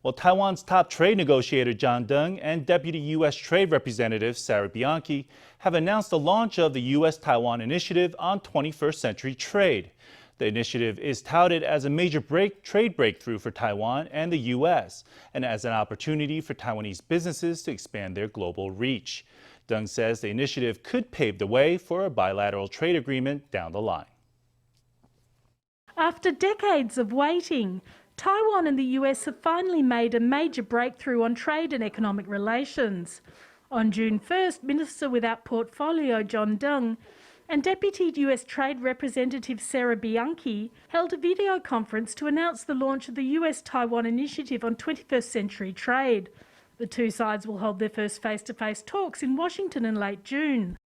Well, Taiwan's top trade negotiator Deng and Deputy U.S. Trade Representative Sarah Bianchi have announced the launch of the U.S. Taiwan Initiative on 21st century trade. The initiative is touted as a major trade breakthrough for Taiwan and the U.S. and as an opportunity for Taiwanese businesses to expand their global reach. Deng says the initiative could pave the way for a bilateral trade agreement down the line. After decades of waiting, Taiwan and the US have finally made a major breakthrough on trade and economic relations. On June 1st, Minister without Portfolio Deng and Deputy US Trade Representative Sarah Bianchi held a video conference to announce the launch of the U.S. Taiwan Initiative on 21st century trade. The two sides will hold their first face-to-face talks in Washington in late June.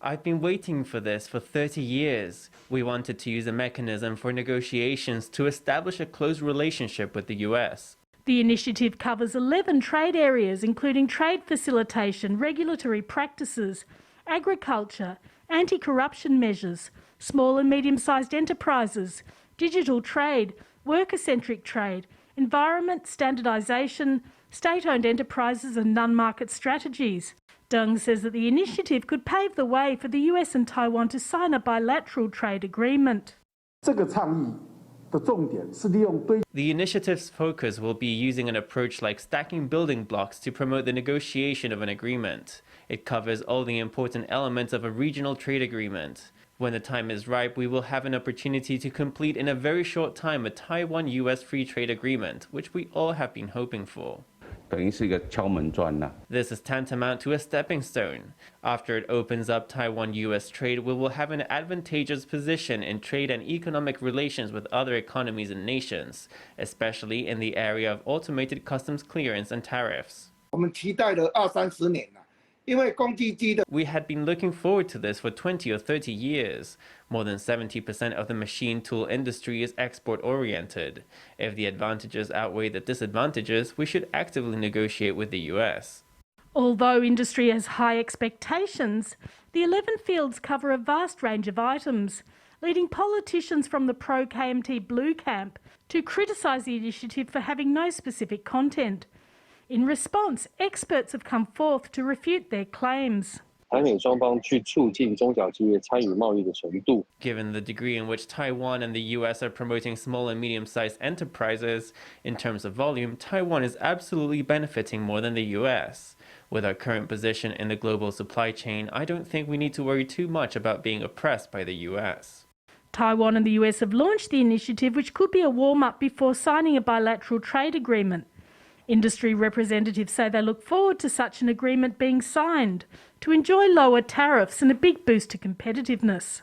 I've been waiting for this for 30 years. We wanted to use a mechanism for negotiations to establish a close relationship with the US. The initiative covers 11 trade areas, including trade facilitation, regulatory practices, agriculture, anti-corruption measures, small and medium-sized enterprises, digital trade, worker-centric trade, environment, standardisation, state-owned enterprises and non-market strategies. Deng says that the initiative could pave the way for the US and Taiwan to sign a bilateral trade agreement. The initiative's focus will be using an approach like stacking building blocks to promote the negotiation of an agreement. It covers all the important elements of a regional trade agreement. When the time is ripe, we will have an opportunity to complete in a very short time a Taiwan-US free trade agreement, which we all have been hoping for. This is tantamount to a stepping stone. After it opens up Taiwan-US trade, we will have an advantageous position in trade and economic relations with other economies and nations, especially in the area of automated customs clearance and tariffs. We had been looking forward to this for 20 or 30 years. More than 70% of the machine tool industry is export-oriented. If the advantages outweigh the disadvantages, we should actively negotiate with the US. Although industry has high expectations, the 11 fields cover a vast range of items, leading politicians from the pro-KMT blue camp to criticise the initiative for having no specific content. In response, experts have come forth to refute their claims. Given the degree in which Taiwan and the US are promoting small and medium-sized enterprises, in terms of volume, Taiwan is absolutely benefiting more than the US. With our current position in the global supply chain, I don't think we need to worry too much about being oppressed by the US. Taiwan and the US have launched the initiative, which could be a warm-up before signing a bilateral trade agreement. Industry representatives say they look forward to such an agreement being signed to enjoy lower tariffs and a big boost to competitiveness.